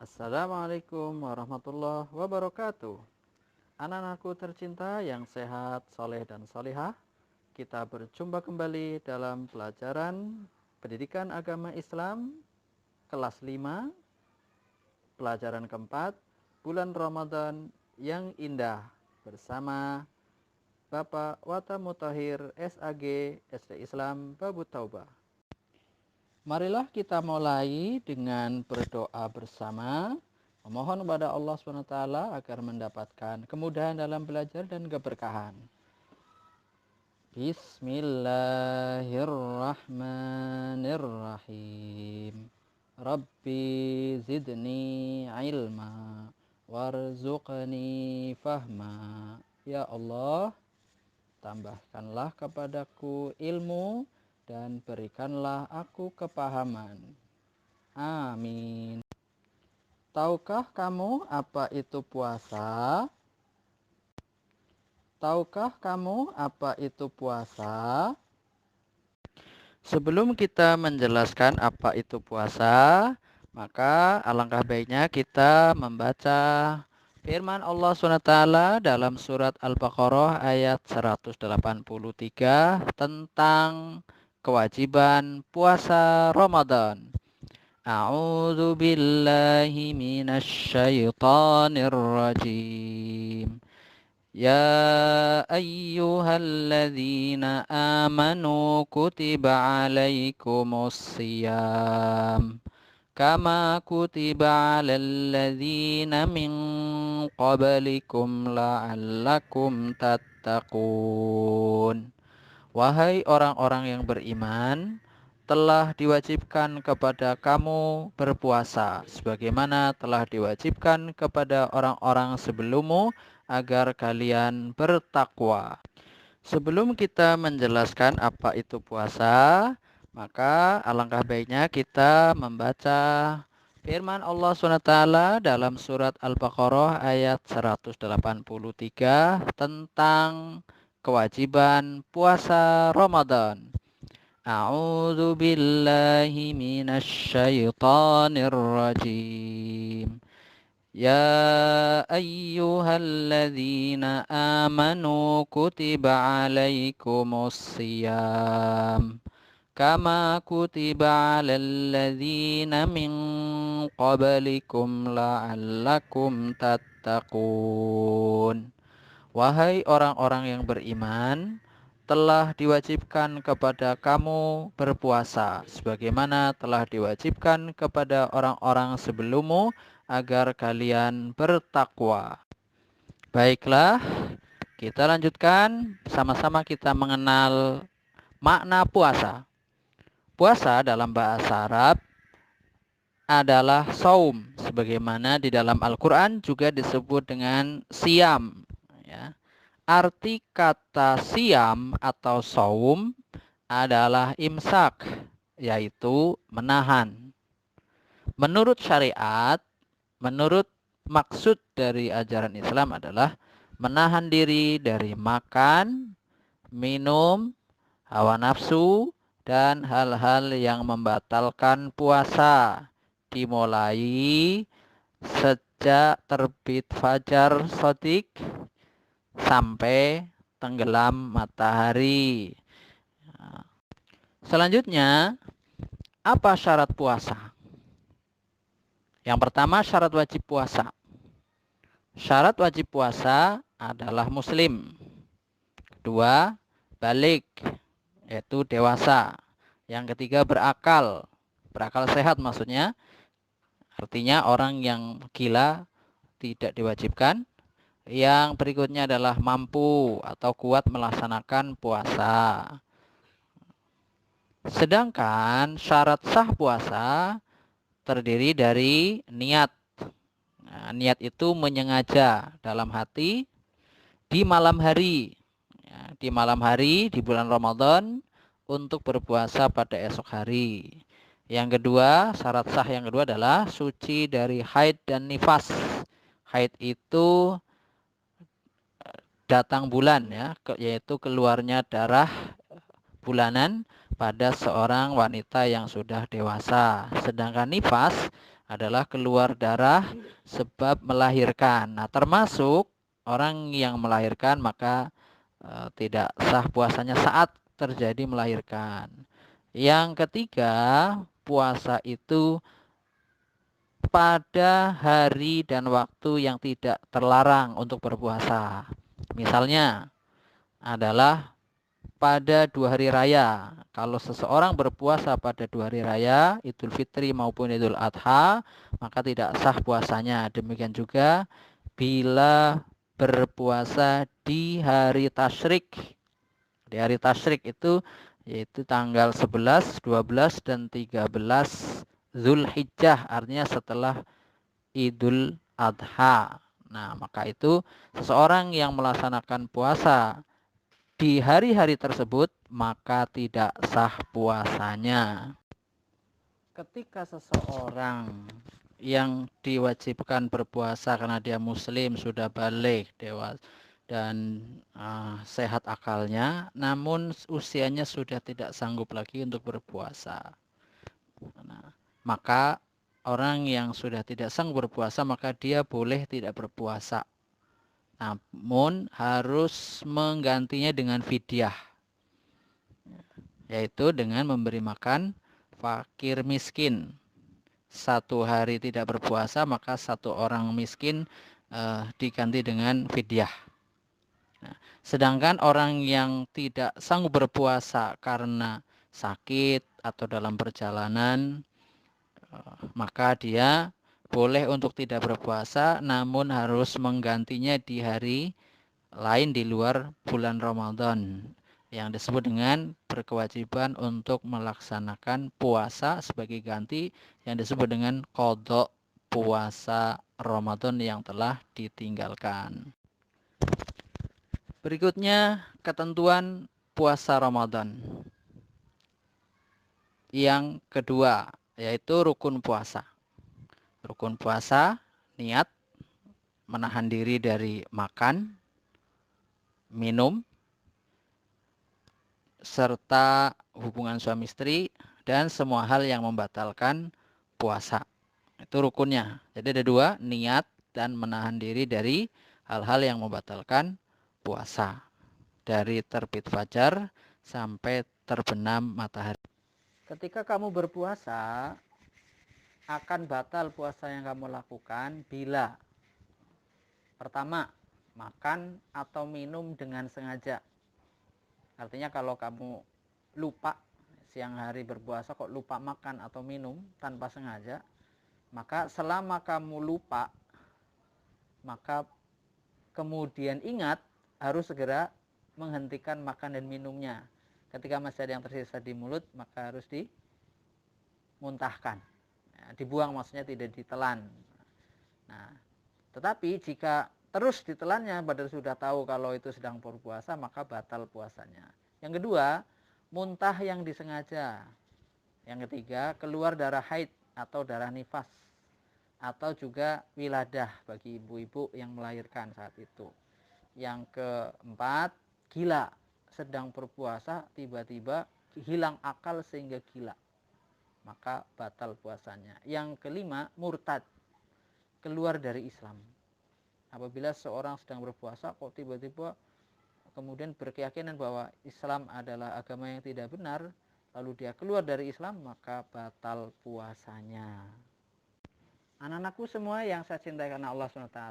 Assalamualaikum warahmatullahi wabarakatuh. Anak-anakku tercinta yang sehat, soleh dan solehah, kita berjumpa kembali dalam pelajaran Pendidikan Agama Islam kelas 5, pelajaran keempat, bulan Ramadan yang indah, bersama Bapak Wata Mutahir SAG SD Islam Babu Taubah. Marilah kita mulai dengan berdoa bersama, memohon kepada Allah SWT agar mendapatkan kemudahan dalam belajar dan keberkahan. Bismillahirrahmanirrahim. Rabbi zidni ilma warzuqni fahma. Ya Allah, tambahkanlah kepadaku ilmu dan berikanlah aku kepahaman. Amin. Tahukah kamu apa itu puasa? Tahukah kamu apa itu puasa? Sebelum kita menjelaskan apa itu puasa, maka alangkah baiknya kita membaca firman Allah SWT dalam surat Al-Baqarah ayat 183 tentang kewajiban puasa Ramadan. A'udzu billahi minasy syaithanir rajim. Ya ayyuhalladzina amanu kutiba alaikumus shiyam kama kutiba alal ladzina min qablikum la'allakum tattaqun. Wahai orang-orang yang beriman, telah diwajibkan kepada kamu berpuasa sebagaimana telah diwajibkan kepada orang-orang sebelummu agar kalian bertakwa. Sebelum kita menjelaskan apa itu puasa, maka alangkah baiknya kita membaca firman Allah SWT dalam surat Al-Baqarah ayat 183 tentang kewajiban puasa Ramadan. A'udzu billahi minasy syaithanir rajim. Ya ayyuhalladzina amanu kutiba alaikumus shiyam kama kutiba alal ladzina min qablikum la'allakum tattaqun. Wahai orang-orang yang beriman, telah diwajibkan kepada kamu berpuasa sebagaimana telah diwajibkan kepada orang-orang sebelummu agar kalian bertakwa. Baiklah, kita lanjutkan sama-sama kita mengenal makna puasa. Puasa dalam bahasa Arab adalah saum, sebagaimana di dalam Al-Quran juga disebut dengan siam. Ya. Arti kata siam atau saum adalah imsak, yaitu menahan. Menurut syariat, menurut maksud dari ajaran Islam adalah menahan diri dari makan, minum, hawa nafsu, dan hal-hal yang membatalkan puasa. Dimulai sejak terbit fajar shadiq sampai tenggelam matahari. Selanjutnya, apa syarat puasa? Yang pertama, syarat wajib puasa. Syarat wajib puasa adalah muslim. Kedua, balik, yaitu dewasa. Yang ketiga, berakal. Berakal sehat maksudnya. Artinya orang yang gila tidak diwajibkan. Yang berikutnya adalah mampu atau kuat melaksanakan puasa. Sedangkan syarat sah puasa terdiri dari niat. Nah, niat itu menyengaja dalam hati di malam hari. Ya, di malam hari di bulan Ramadan untuk berpuasa pada esok hari. Yang kedua, syarat sah yang kedua adalah suci dari haid dan nifas. Haid itu datang bulan ya, yaitu keluarnya darah bulanan pada seorang wanita yang sudah dewasa. Sedangkan nifas adalah keluar darah sebab melahirkan. Nah, termasuk orang yang melahirkan maka tidak sah puasanya saat terjadi melahirkan. Yang ketiga, puasa itu pada hari dan waktu yang tidak terlarang untuk berpuasa. Misalnya adalah pada 2 hari raya. Kalau seseorang berpuasa pada 2 hari raya, Idul Fitri maupun Idul Adha, maka tidak sah puasanya. Demikian juga bila berpuasa di hari tasyrik. Di hari tasyrik itu yaitu tanggal 11, 12 dan 13 Zulhijjah, artinya setelah Idul Adha. Nah, maka itu seseorang yang melaksanakan puasa di hari-hari tersebut maka tidak sah puasanya. Ketika seseorang yang diwajibkan berpuasa karena dia muslim, sudah balik, dewasa dan sehat akalnya, namun usianya sudah tidak sanggup lagi untuk berpuasa. Nah, maka orang yang sudah tidak sanggup berpuasa maka dia boleh tidak berpuasa. Namun harus menggantinya dengan fidyah, yaitu dengan memberi makan fakir miskin. 1 hari tidak berpuasa maka 1 orang miskin diganti dengan fidyah. Nah, sedangkan orang yang tidak sanggup berpuasa karena sakit atau dalam perjalanan, maka dia boleh untuk tidak berpuasa, namun harus menggantinya di hari lain di luar bulan Ramadan, yang disebut dengan berkewajiban untuk melaksanakan puasa sebagai ganti, yang disebut dengan qadha puasa Ramadan yang telah ditinggalkan. Berikutnya ketentuan puasa Ramadan. Yang kedua yaitu rukun puasa. Rukun puasa, niat, menahan diri dari makan, minum, serta hubungan suami istri, dan semua hal yang membatalkan puasa. Itu rukunnya. Jadi ada 2, niat dan menahan diri dari hal-hal yang membatalkan puasa. Dari terbit fajar sampai terbenam matahari. Ketika kamu berpuasa, akan batal puasa yang kamu lakukan bila pertama, makan atau minum dengan sengaja. Artinya kalau kamu lupa siang hari berpuasa kok lupa makan atau minum tanpa sengaja, maka selama kamu lupa, maka kemudian ingat harus segera menghentikan makan dan minumnya. Ketika masih ada yang tersisa di mulut, maka harus dimuntahkan. Dibuang, maksudnya tidak ditelan. Nah, tetapi jika terus ditelannya padahal sudah tahu kalau itu sedang berpuasa, maka batal puasanya. Yang kedua, muntah yang disengaja. Yang ketiga, keluar darah haid atau darah nifas, atau juga wiladah bagi ibu-ibu yang melahirkan saat itu. Yang keempat, gila, sedang berpuasa tiba-tiba hilang akal sehingga gila, maka batal puasanya. Yang kelima, murtad, keluar dari Islam. Apabila seorang sedang berpuasa kok tiba-tiba kemudian berkeyakinan bahwa Islam adalah agama yang tidak benar, lalu dia keluar dari Islam, maka batal puasanya. Anak-anakku semua yang saya cintai karena Allah SWT,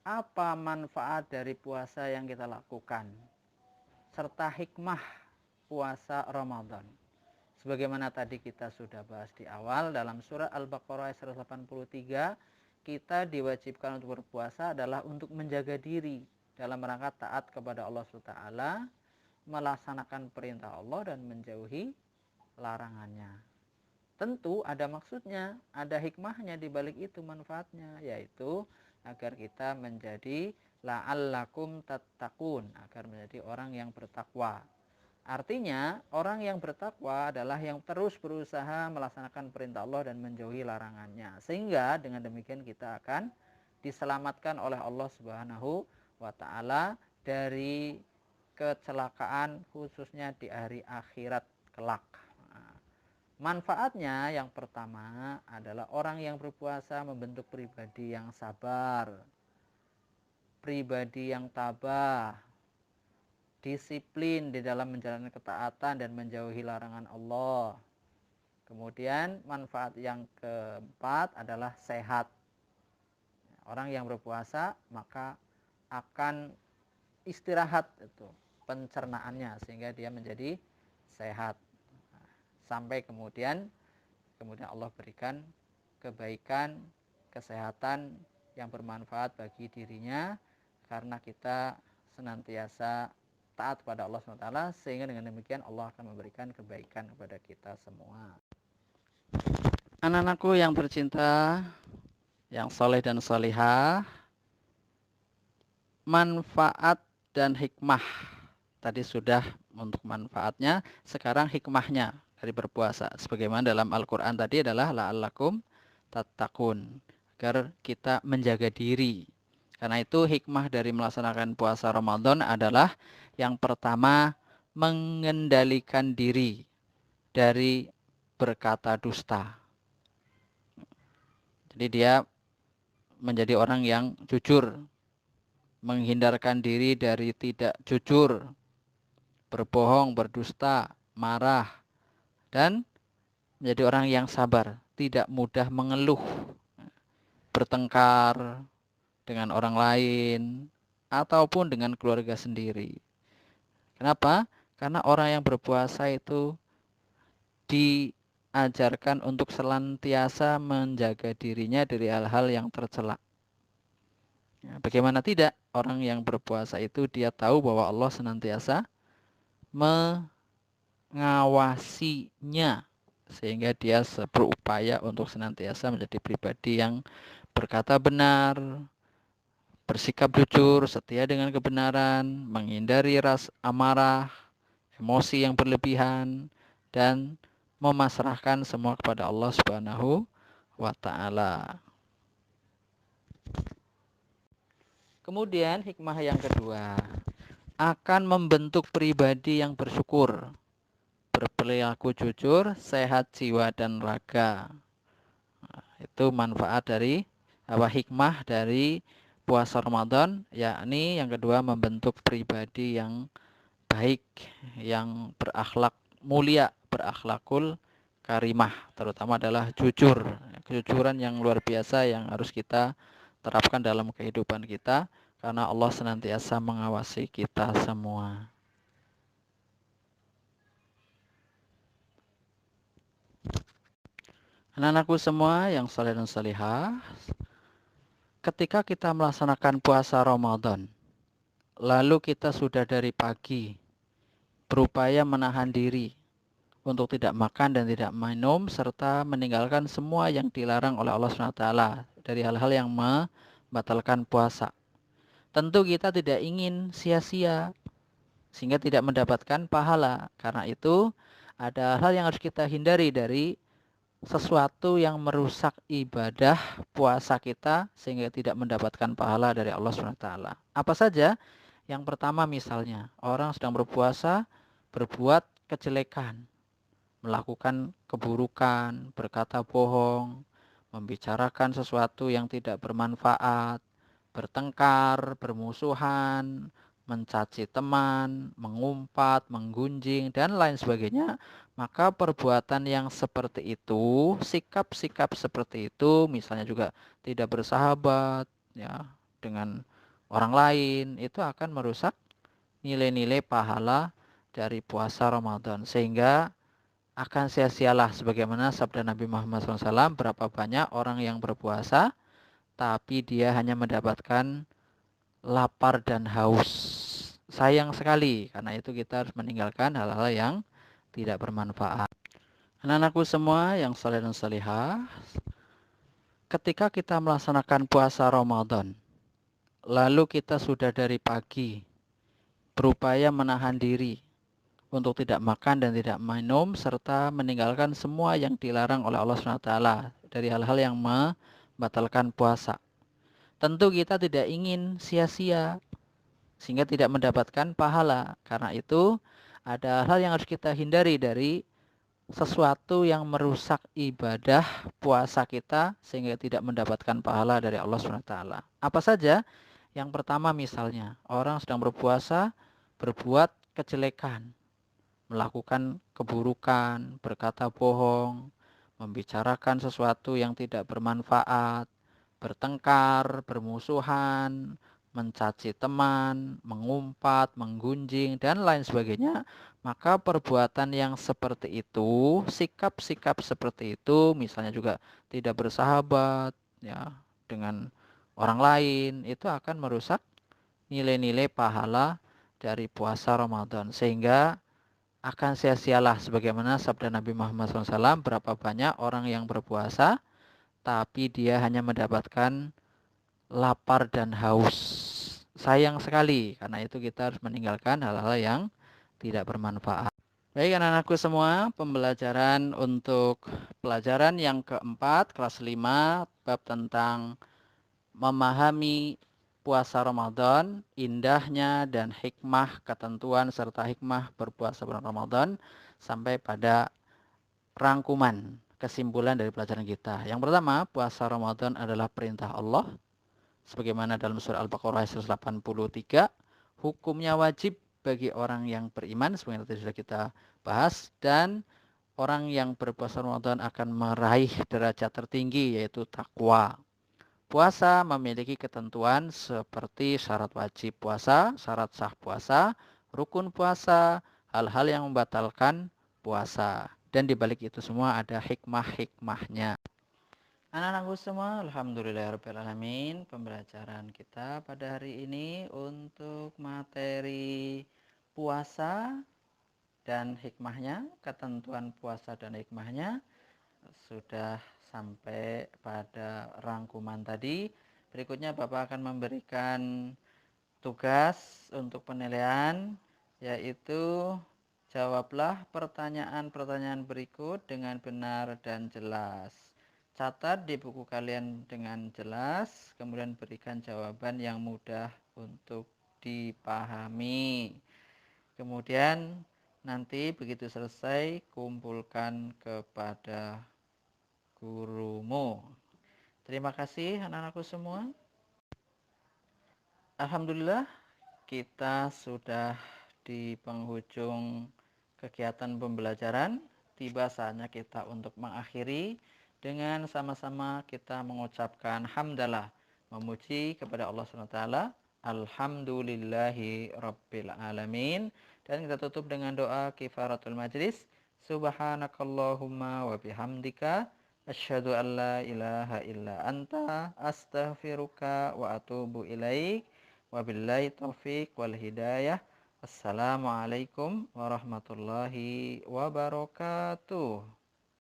apa manfaat dari puasa yang kita lakukan serta hikmah puasa Ramadan? Sebagaimana tadi kita sudah bahas di awal dalam surah Al-Baqarah 183, kita diwajibkan untuk berpuasa adalah untuk menjaga diri dalam rangka taat kepada Allah SWT, melaksanakan perintah Allah dan menjauhi larangannya. Tentu ada maksudnya, ada hikmahnya di balik itu, manfaatnya, yaitu agar kita menjadi la'allakum tattaqun, agar menjadi orang yang bertakwa. Artinya orang yang bertakwa adalah yang terus berusaha melaksanakan perintah Allah dan menjauhi larangannya. Sehingga dengan demikian kita akan diselamatkan oleh Allah Subhanahu wa ta'ala dari kecelakaan khususnya di hari akhirat kelak. Manfaatnya yang pertama adalah orang yang berpuasa membentuk pribadi yang sabar, pribadi yang tabah, disiplin di dalam menjalankan ketaatan dan menjauhi larangan Allah. Kemudian manfaat yang keempat adalah sehat. Orang yang berpuasa maka akan istirahat itu pencernaannya sehingga dia menjadi sehat. Sampai kemudian Allah berikan kebaikan, kesehatan yang bermanfaat bagi dirinya karena kita senantiasa taat pada Allah SWT, sehingga dengan demikian Allah akan memberikan kebaikan kepada kita semua. Anak-anakku yang tercinta, yang soleh dan solihah, manfaat dan hikmah tadi sudah untuk manfaatnya, sekarang hikmahnya dari berpuasa. Sebagaimana dalam Al-Quran tadi adalah la'allakum tattaqun, agar kita menjaga diri. Karena itu hikmah dari melaksanakan puasa Ramadan adalah yang pertama, mengendalikan diri dari berkata dusta. Jadi dia menjadi orang yang jujur, menghindarkan diri dari tidak jujur, berbohong, berdusta, marah, dan menjadi orang yang sabar, tidak mudah mengeluh, bertengkar dengan orang lain, ataupun dengan keluarga sendiri. Kenapa? Karena orang yang berpuasa itu diajarkan untuk senantiasa menjaga dirinya dari hal-hal yang tercela. Ya, bagaimana tidak? Orang yang berpuasa itu dia tahu bahwa Allah senantiasa mengawasinya, sehingga dia berupaya untuk senantiasa menjadi pribadi yang berkata benar, bersikap jujur, setia dengan kebenaran, menghindari rasa amarah, emosi yang berlebihan, dan memasrahkan semua kepada Allah Subhanahu wa Ta'ala. Kemudian hikmah yang kedua, akan membentuk pribadi yang bersyukur, berperilaku jujur, sehat jiwa dan raga. Nah, itu manfaat dari hikmah dari puasa Ramadan, yakni yang kedua membentuk pribadi yang baik, yang berakhlak mulia, berakhlakul karimah, terutama adalah jujur. Kejujuran yang luar biasa yang harus kita terapkan dalam kehidupan kita, karena Allah senantiasa mengawasi kita semua. Anak-anakku semua yang saleh dan salihah, ketika kita melaksanakan puasa Ramadan, lalu kita sudah dari pagi berupaya menahan diri untuk tidak makan dan tidak minum, serta meninggalkan semua yang dilarang oleh Allah SWT dari hal-hal yang membatalkan puasa. Tentu kita tidak ingin sia-sia sehingga tidak mendapatkan pahala. Karena itu ada hal yang harus kita hindari dari sesuatu yang merusak ibadah puasa kita sehingga tidak mendapatkan pahala dari Allah SWT. Apa saja? Yang pertama misalnya, orang sedang berpuasa berbuat kejelekan, melakukan keburukan, berkata bohong, membicarakan sesuatu yang tidak bermanfaat, bertengkar, bermusuhan, mencaci teman, mengumpat, menggunjing, dan lain sebagainya, maka perbuatan yang seperti itu, sikap-sikap seperti itu, misalnya juga tidak bersahabat ya dengan orang lain, itu akan merusak nilai-nilai pahala dari puasa Ramadan, sehingga akan sia-sialah sebagaimana sabda Nabi Muhammad SAW, berapa banyak orang yang berpuasa tapi dia hanya mendapatkan lapar dan haus. Sayang sekali, karena itu kita harus meninggalkan hal-hal yang tidak bermanfaat. Anak-anakku semua yang saleh dan salihah, ketika kita melaksanakan puasa Ramadan, lalu kita sudah dari pagi berupaya menahan diri untuk tidak makan dan tidak minum, serta meninggalkan semua yang dilarang oleh Allah SWT dari hal-hal yang membatalkan puasa. Tentu kita tidak ingin sia-sia sehingga tidak mendapatkan pahala. Karena itu ada hal yang harus kita hindari dari sesuatu yang merusak ibadah puasa kita sehingga tidak mendapatkan pahala dari Allah SWT. Apa saja? Yang pertama misalnya, orang sedang berpuasa berbuat kejelekan, melakukan keburukan, berkata bohong, membicarakan sesuatu yang tidak bermanfaat, bertengkar, bermusuhan, mencaci teman, mengumpat, menggunjing, dan lain sebagainya, maka perbuatan yang seperti itu, sikap-sikap seperti itu, misalnya juga tidak bersahabat ya dengan orang lain, itu akan merusak nilai-nilai pahala dari puasa Ramadan, sehingga akan sia-sialah sebagaimana sabda Nabi Muhammad SAW, berapa banyak orang yang berpuasa tapi dia hanya mendapatkan lapar dan haus. Sayang sekali, karena itu kita harus meninggalkan hal-hal yang tidak bermanfaat. Baik anak-anakku semua, pembelajaran untuk pelajaran yang keempat, kelas 5, bab tentang memahami puasa Ramadan, indahnya dan hikmah, ketentuan serta hikmah berpuasa bulan Ramadan, sampai pada rangkuman kesimpulan dari pelajaran kita. Yang pertama, puasa Ramadan adalah perintah Allah sebagaimana dalam surah Al-Baqarah 183, hukumnya wajib bagi orang yang beriman sebagaimana tadi sudah kita bahas, dan orang yang berpuasa Ramadan akan meraih derajat tertinggi yaitu takwa. Puasa memiliki ketentuan seperti syarat wajib puasa, syarat sah puasa, rukun puasa, hal-hal yang membatalkan puasa. Dan dibalik itu semua ada hikmah-hikmahnya. Anak-anakku semua, alhamdulillahirrahmanirrahim. Pembelajaran kita pada hari ini untuk materi puasa dan hikmahnya, ketentuan puasa dan hikmahnya sudah sampai pada rangkuman tadi. Berikutnya Bapak akan memberikan tugas untuk penilaian, yaitu jawablah pertanyaan-pertanyaan berikut dengan benar dan jelas. Catat di buku kalian dengan jelas, kemudian berikan jawaban yang mudah untuk dipahami. Kemudian nanti begitu selesai, kumpulkan kepada gurumu. Terima kasih anak-anakku semua. Alhamdulillah, kita sudah di penghujung kegiatan pembelajaran. Tiba saatnya kita untuk mengakhiri dengan sama-sama kita mengucapkan hamdalah, memuji kepada Allah SWT. Alhamdulillahi Rabbil Alamin. Dan kita tutup dengan doa kifaratul majlis. Subhanakallahumma wa bihamdika asyhadu an la ilaha illa anta astaghfiruka wa atubu ilaik. Wabillahi taufiq wal hidayah. Assalamualaikum warahmatullahi wabarakatuh.